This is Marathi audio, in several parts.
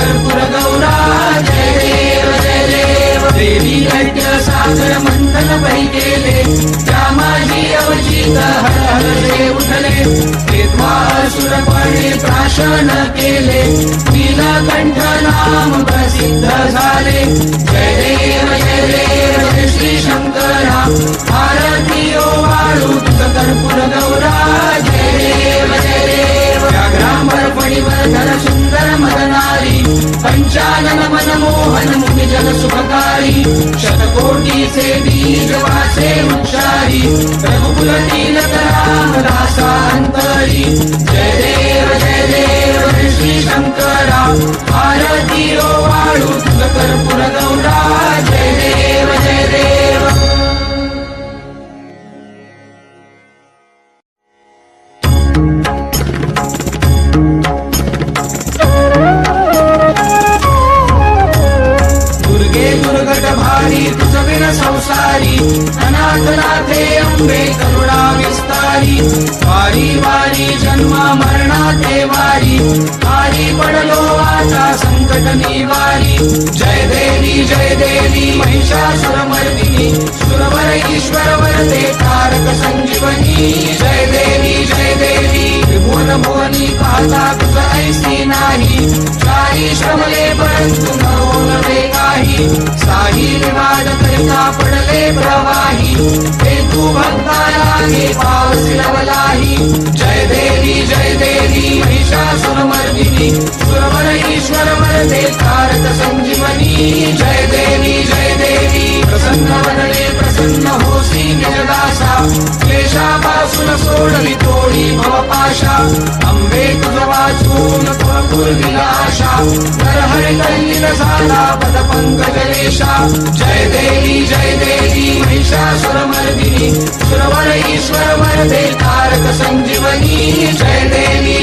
कर्पूर गौरा जय देव जय देव देवी दैत्य सागर मंथन पै केले त्या माझी अवचित हर हर जे उठले तेव्हा असुरपणे प्राशन केले नीलकंठ नाम प्रसिद्ध झाले जय देव जय श्री शंकरा आरती ओवाळू तुझ कर्पूर गौरा जय देव जय देव व्याघ्रांबर फणीवर धर सुंदर मदनारी पंचानन मनमोहन मुनि जन सुखकारी शतकोटीचे बीज वाचे उच्चारी रघुकुल तिलक राम दासांतरी जय देव श्री शंकरा आरती ओवाळू तुझ कर्पूर गौरा जय देव जय देव दुर्गट भारी तुझ विन संसारी अनाथ नाथे अंबे करुणा विस्तारी वारी वारी जन्म मरणाते वारी वारी पडलो आता संकट निवारी जय देवी महिषासुर मर्दिनी सुरवर ईश्वर वरदे तारक संजीवनी जय देवी त्रिभुवन भुवनी पाहता तुझ ऐसी नाही चारी श्रमले परंतु नवे काही साही विवाद करिता पडले प्रवाही हे तू भक्ताला पावसी लवलाही जय देवी महिषासुर मर्दिनी सुरवर ईश्वर वरदे तारक संजीवनी जय देवी प्रसन्न वदने प्रसन्न होसी निजदासा क्लेशापासून सोडली तोडी भवपाशा अंबे तुझ वाचून पूर्वीला आशा नरहरि कल्लिल झाला पद पंकजलेशा जय देवी महिषासुर मर्दिनी सुरवर ईश्वर वरदे तारक संजीवनी जय देवी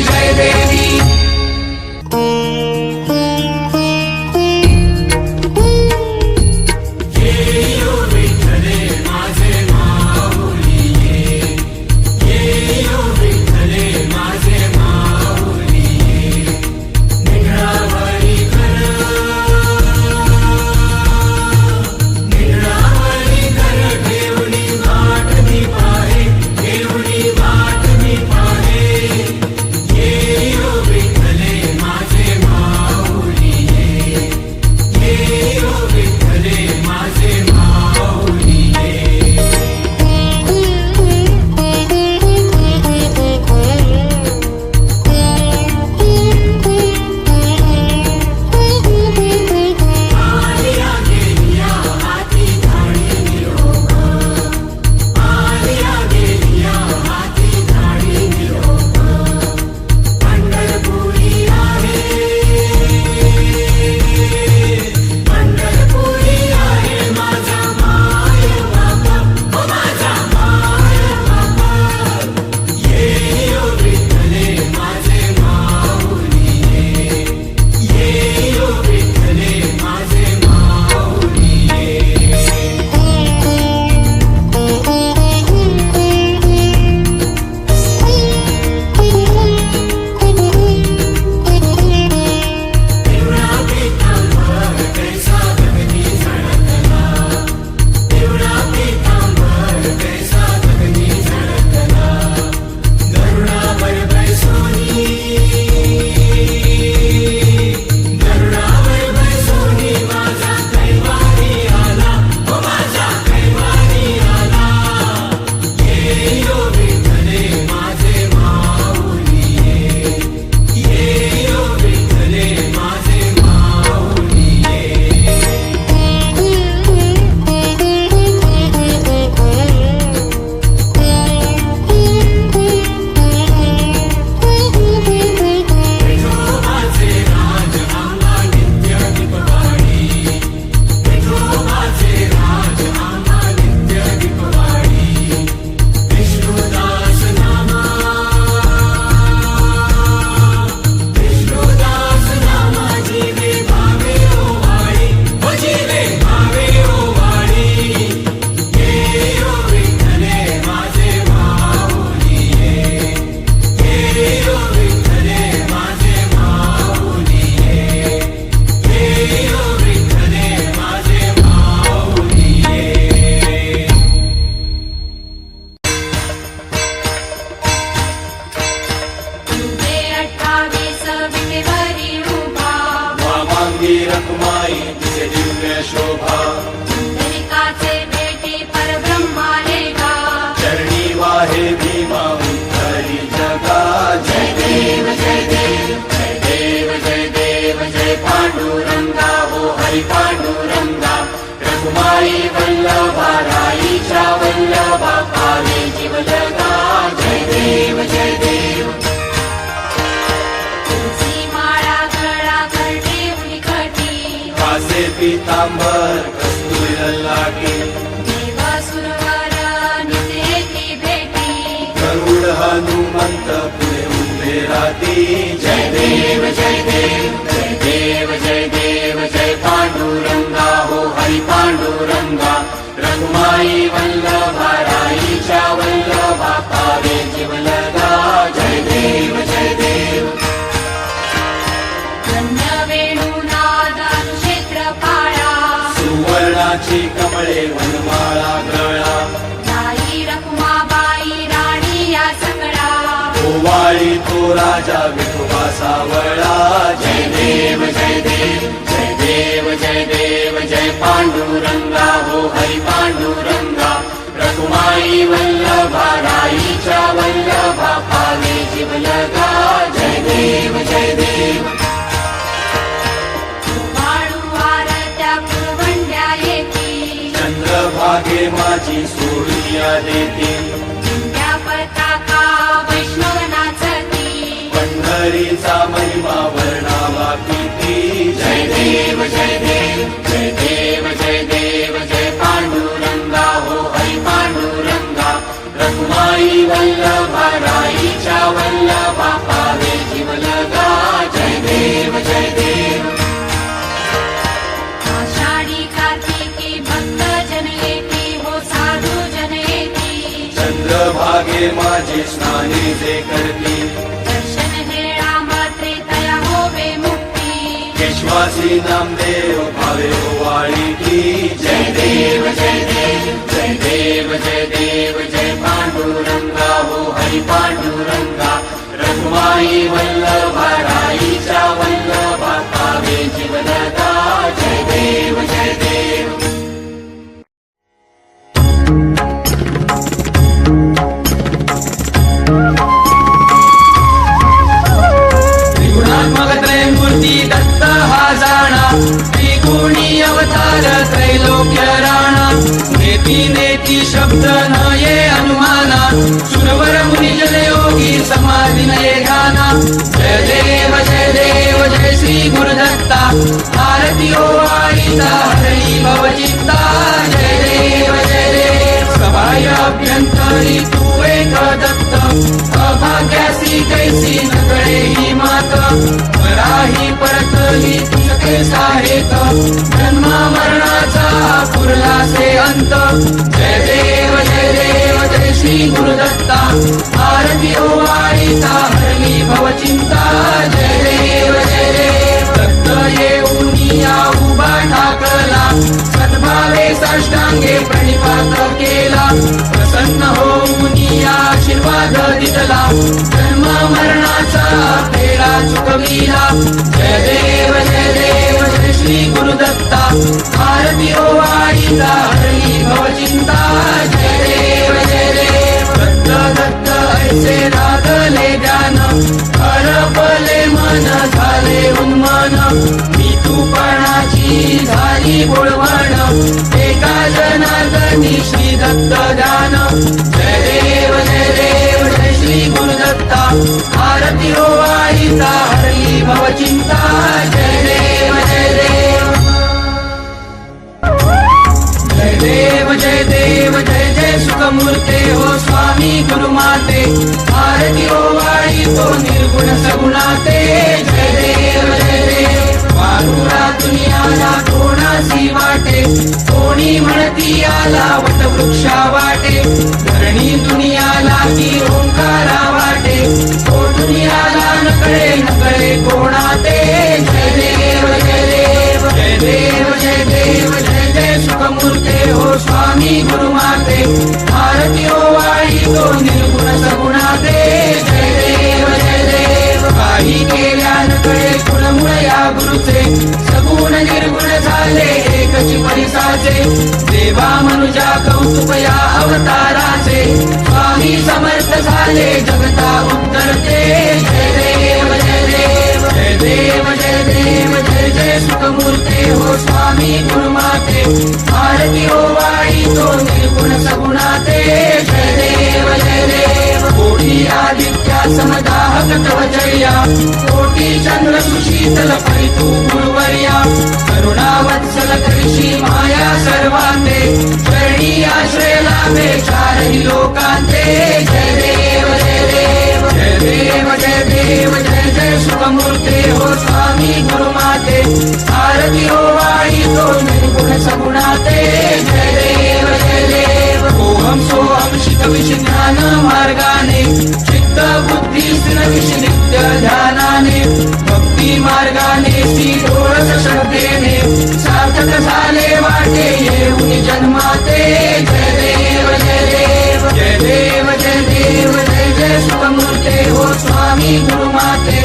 Viktale पितांबर कस्तुरी ललाटी देवासुरवर नित्येती भेटी गरुड हनुमंत पुढे उभे राहती जय देव जय देव जय देव जय देव जय पांडुरंगा हो हरी पांडुरंगा रघुमाई वल्लभा राईच्या वल्लभा पावे जीवलगा जय देव जय देव धन्य वेणुनाद क्षेत्रपाळा सुवर्णाची कमळे वनमाळा गळा जाई रखुमाबाई राणी या सकळा ओवाळी तो राजा विठोबा सावळा जय देव जय देव जय देव जय देव जय पांडुरंगा हो हरी पांडुरंगा रघुमाई वल्लभा राईच्या वल्लभा पावे जीवलगा जय देव जय देव वाळू आरत्या पुरवंड्या येती चंद्रभागे माझी सोडिया देती दिंड्या पताका वैष्णव नाचती पंढरीचा महिमा वर्णावा किती जय देव जय देव जय देव जय देव जय पांडुरंगा हो हरी पांडुरंगा रघुमाई वल्लभा राईच्या वल्लभा पावे जीवलगा जय देव जय देव आषाढी कार्तिकी भक्त जन येती हो साधू जन येती चंद्रभागे माझी स्नानी जे करती दर्शन हेळा मात्रे तया होवे मुक्ती विश्वासी नामदेव भावे ओवाळी की जय देव जय देव जय देव जय देव जय पांडुरंगा हो हरी पांडुरंगा रघुमाई वल्लभा राईच्या वल्लभा पावे जीवलगा जय देव जय देव त्रिगुणात्मक त्रयमूर्ती दत्त हा जाणा त्रिगुणी अवतार त्रैलोक्य राणा नेती नेती शब्द न ये अनुमाना सुरवर मुनी जलयोगी समाधी नये गाना जय देव जय श्री गुरुदत्ता आरती ओवाळीता हरी भवचित्ता जय देव सभाय अभ्यंतरी तू एक दत्त अभाग्यासी कैसी नकळे ही मात पराही परतली तुझके साहेत जन्म मरणाचा पुरला से अंत जय देव जय श्री गुरुदत्ता आरती ओवाळीता हरली भवचिंता जय देव दत्त येऊनी या उभा ठाकला सद्भावे साष्टांगे प्रणिपात केला प्रसन्न होऊन या आशीर्वाद दिला जन्म मरणाचा फेरा चुकविला जय देव जय श्री गुरुदत्ता आरती ओवाळीता हरली भवचिंता जय देव दत्त ऐसे लागले ध्यान हरपले मन झाले उन्मान मी तूपणाची झाली बोळवण एका जनार्दनी श्री दत्त ध्यान जय देव जय श्री गुरुदत्ता आरती ओवाळीता हरली भवचिंता जय देव जय देव जय सुखमूर्ते हो स्वामी गुरुमाते आरती ओवाळी तो निर्गुण सगुणाते जय देव वारुळा दुनियाला कोणासी वाटे कोणी म्हणती आला वटवृक्षा वाटे धरणी दुनियाला की ओंकारा वाटे तो दुनियाला नकळे कोणाते जय देव जय सुखमूर्ते हो स्वामी गुरुमाते आरती ओवाळी तो निर्गुण सगुणाते जय देव काही केल्या नकळे गुणमुळ या गुरुचे सगुण निर्गुण झाले एकची परिसाचे देवा मनुजा कौतुक या अवताराचे स्वामी समर्थ झाले जगता उद्धरते जय देव जय सुखमूर्ते हो स्वामी गुरुमाते आरती ओवाळी तो निर्गुण सगुणाते जय देव कोटी आदित्या समदाहक तव जया कोटी चंद्र सुशीतल परितु गुरुवर्या करुणावत्सल करिषी माया सर्वांते चरणी आश्रय लाभे चारही लोकांते जय देव जय देव जय देव जय देव जय जय सुखमूर्ते हो स्वामी गुरुमाते आरती हो वाणी तो निर्गुण सगुणाते जय देव जय देव ओहम सोहम शित विष ज्ञान मार्गाने चित्त बुद्धी स्थिर विष नित्य ध्यानाने भक्ती मार्गाने श्री डोळस श्रद्धेने सार्थक झाले वाटे येऊन जन्माते जय देव जय देव जय देव जय देव जय जय सुखमूर्ते हो स्वामी गुरुमाते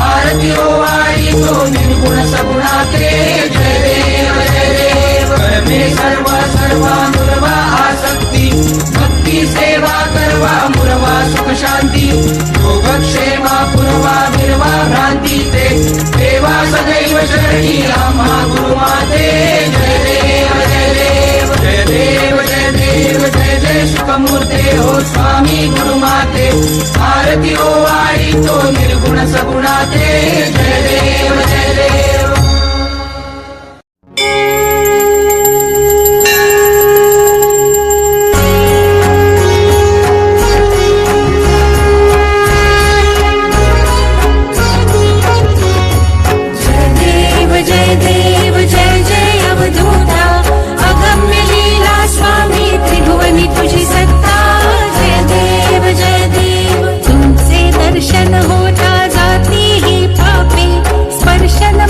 आरती हो वाणी तो निर्गुण सगुणाते जय देव जय देव कर्मे सर्व सर्वा मुरवा आसक्ती भक्ती सेवा करवा मुरवा सुख शांती योगक्षेमा पुरवा विरवा भ्रांती ते देवा सदैव शरणी आम्हा गुरुमाते जय देव जय देव जय देव जय देव जय जय सुखमूर्ते हो स्वामी गुरुमाते आरती हो वाणी तो निर्गुण सगुणाते जय देव जय देव जय देव जय जय अवधूता अगम्य लीला स्वामी त्रिभुवनी तुझी सत्ता जय देव तुमचे दर्शन होता जाती ही पापे स्पर्शन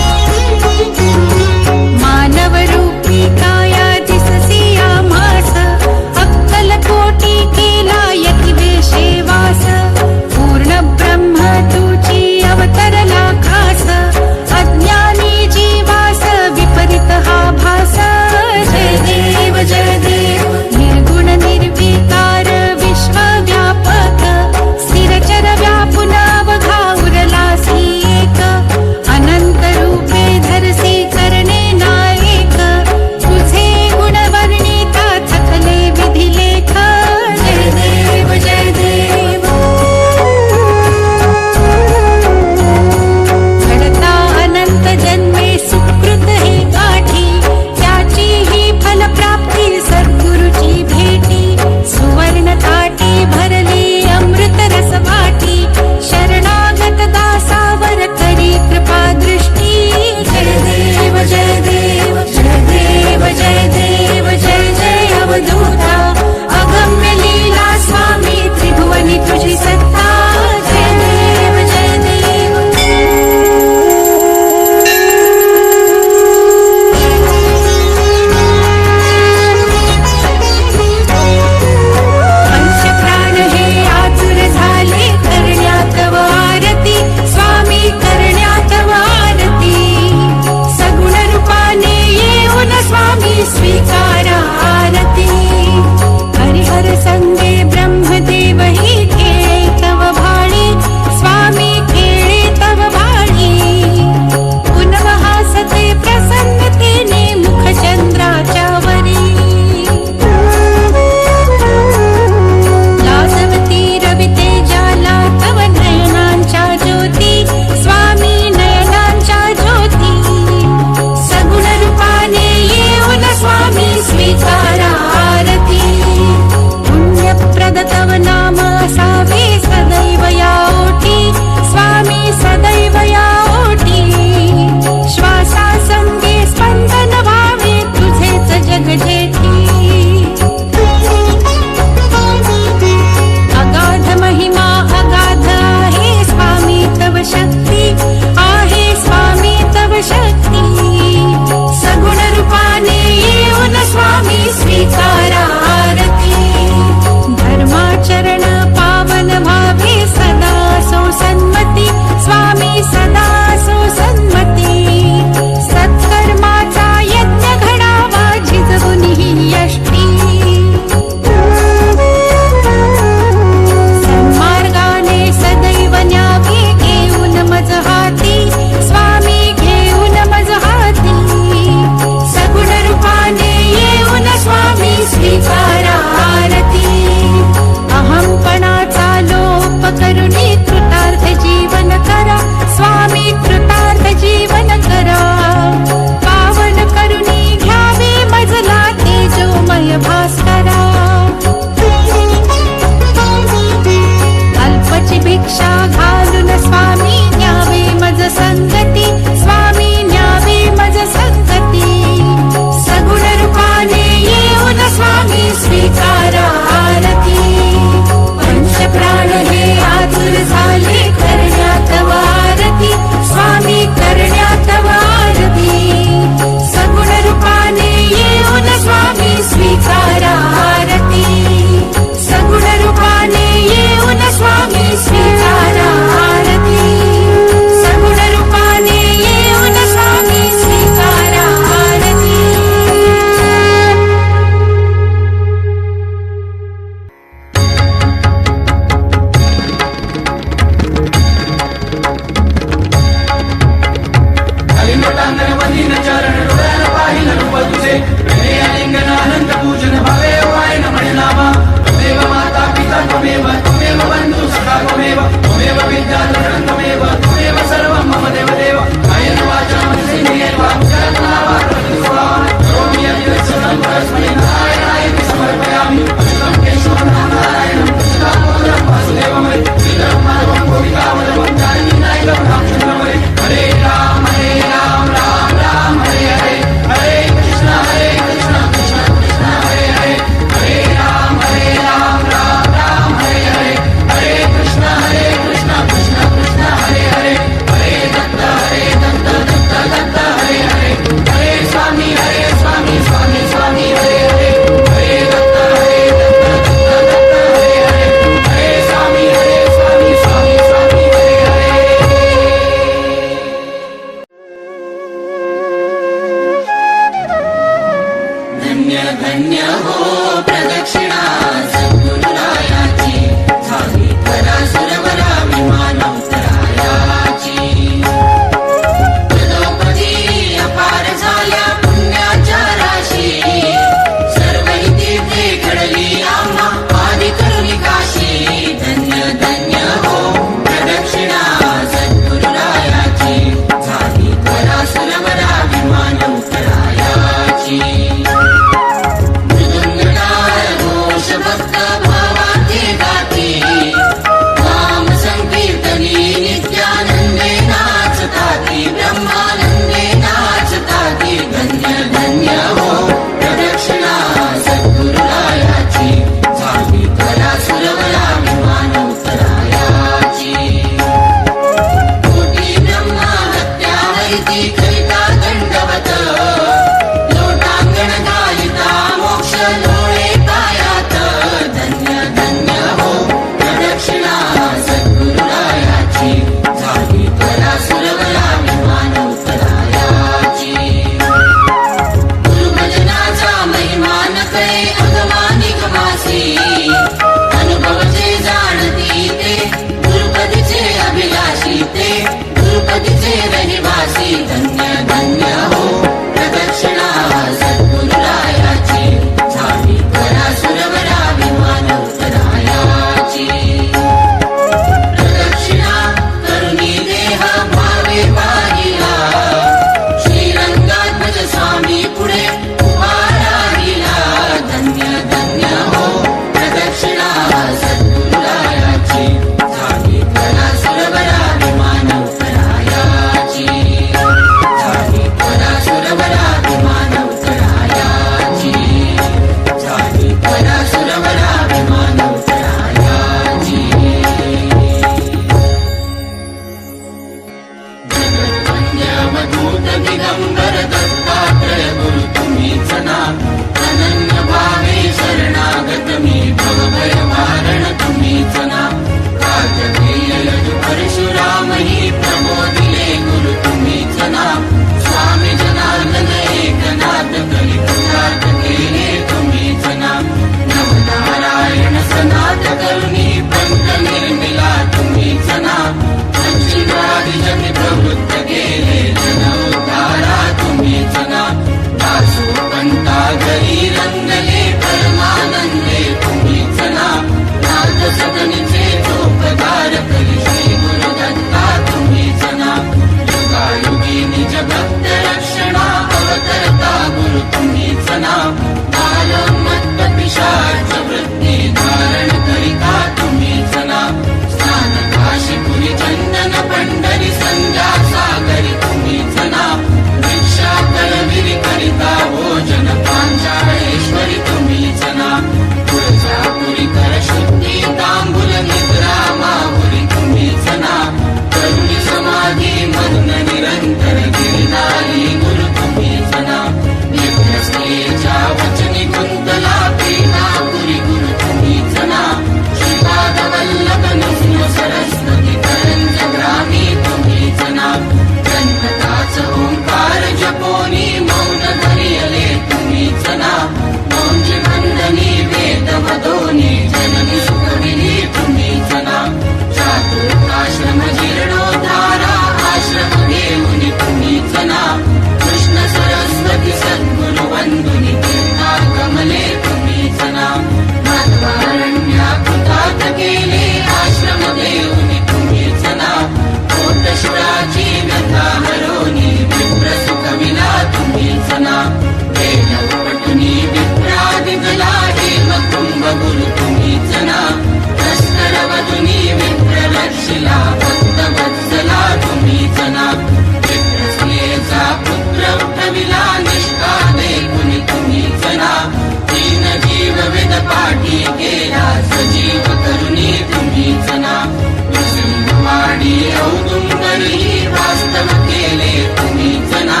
सुंदर ही वास्तव केले तुम्हीच ना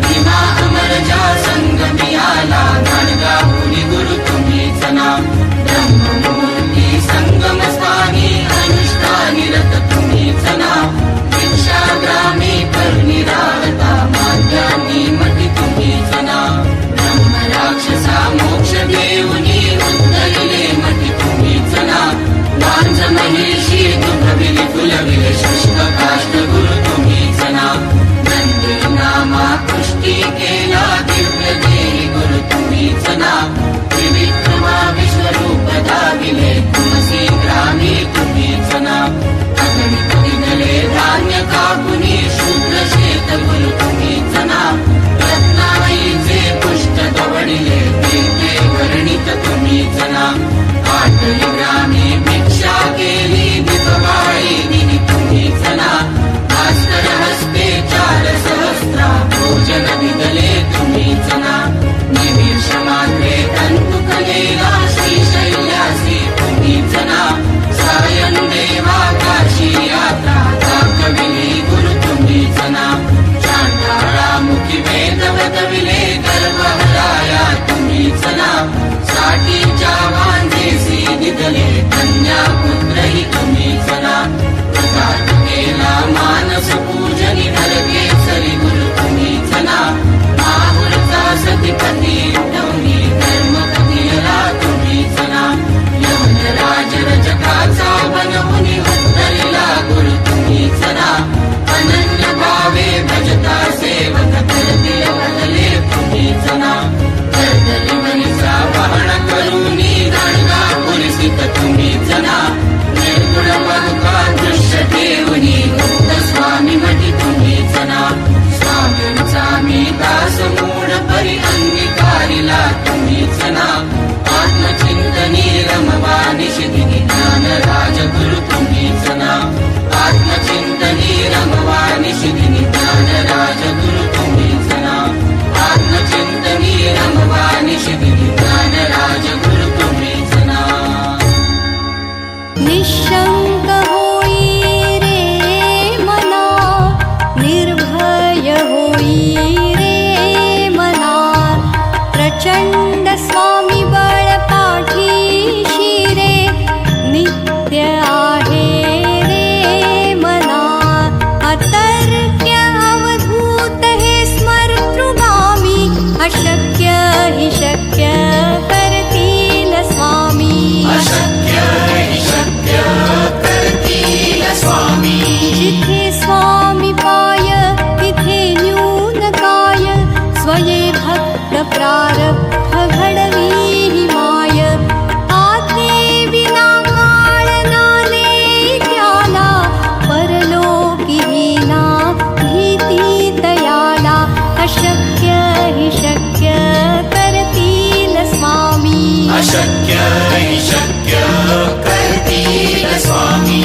भीमा अमर ज्या संगमी आला गाणगा मुनी गुरु तुम्हीच ना ब्रह्ममूर्ती संगम स्थानी अनुष्ठानी रत तुम्हीच ना भिक्षाग्रामी करनिराळता माध्यानी मठी तुम्हीच ना ब्रह्म राक्षसा मोक्ष देऊनी उद्धरिले मठी तुम्हीच ना वांझ महिषी दुभविली फुलविले शुष्क काष्ट गुरु तुम्हीच ना नंदी नामा पुष्टी केला दिव्य देही गुरु तुम्हीच ना त्रिविक्रमा विश्वरूप दाविले तुमसी ग्रामी तुम्हीच ना अगणित निघले धान्य कापुनी शूद्र शेत गुरु तुम्हीच ना रत्नाईचे पुष्ट दवडिले ते वर्णित तुम्हीच ना आठही ग्रामी भिक्षा केली दिपवाळी दिनी तुम्हीच ना भास्कर हस्ते 4 सहस्रा भोजन दिदले तुम्हीच ना निमिष मात्रे तंतु कलेला श्रीशैल्यासी तुम्हीच ना सायन देवा काशी यात्रा दाखविली गुरु तुम्हीच ना चांडाळा मुखी वेदवत विले गर्भहराया तुम्हीच ना साठीच्या वांझेसी दिदले कन्या पुत्रही तुम्हीच ना प्रकाश केला मानस पूजनी धरके सरी गुरु तुम्हीच ना माहुरचा सतीपती उठवणी धर्म कथियला तुम्हीच ना यवन राज रजकाचा बनवून उद्धरिला गुरु तुम्हीच ना अनन्य भावे भजता सेवक करतील बदले तुम्हीच ना कर्दली वनिचा वाहन करूनी गाणगा पुरसित तुम्हीच ना निर्गुण मधुका दृश्य ठेवणी मुक्त स्वामी मठी तुम्हीच ना स्वामींचा मी दास मूढ परी अंगीकारिला तुम्हीच ना आत्मचिंतनी रमवा निशिदिनी ज्ञान राजगुरु तुम्हीच ना आत्मचिंतनी रमवा निशिदिनी ज्ञान राजगुरु तुम्हीच ना आत्मचिंतनी रमवा निशिदिनी ज्ञान राजगुरु तुम्हीच ना निशंक होई रे मना निर्भय होई रे मना प्रचंड स्वामी बळ पाठीशी रे नित्य आहे रे मना अतर्क्य अवधूत हे स्मर्तृगामी अशक्य हि शक्य करतील स्वामी अशक्य हि शक्य करतील स्वामी जिथे स्वामी पाय तिथे न्यून काय स्वये भक्त प्रारब्ध घडवी माय आते विना काळ नाले त्याला परलोकी हीना भीती तयाला अशक्य हि शक्य करतील स्वामी अशक्य हि शक्य करतील स्वामी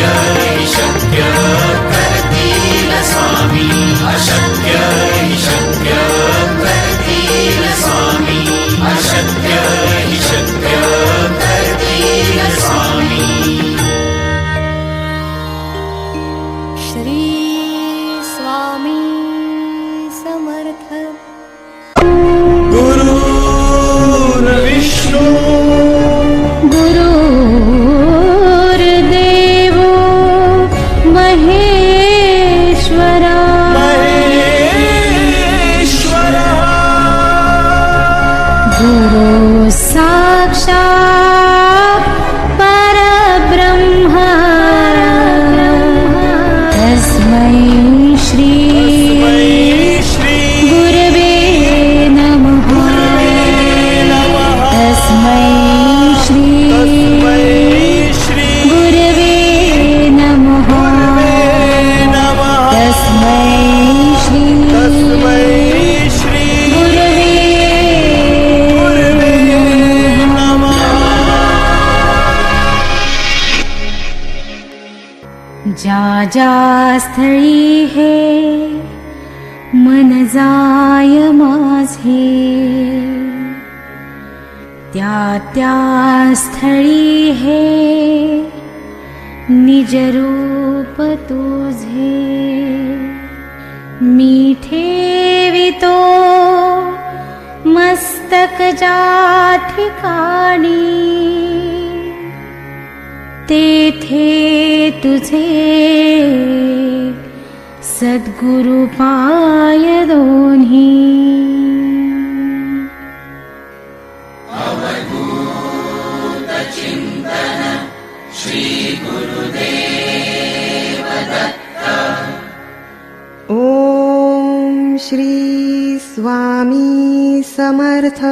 अशक्य हि शक्य करतील स्वामी अशक्य हि शक्य करतील स्वामी अशक्य हि शक्य करतील स्वामी श्री स्वामी समर्थ गुरुर्विष्णु गुरुर्देवो महेश्वरा गुरु साक्षात् परब्रह्म तस्मै श्री गुरवे नमः तस्मै श्री गुरवे नमः तस्मै श्री गुरवे जा जा स्थळी हे मन जाय माझे त्या त्या स्थळी हे निज रूप तुझे मी ठेवितो मस्तक ज्या ठिकाणी तेथे तुझे सद्गुरु पाय दोन्ही ॐ श्री स्वामी समर्थ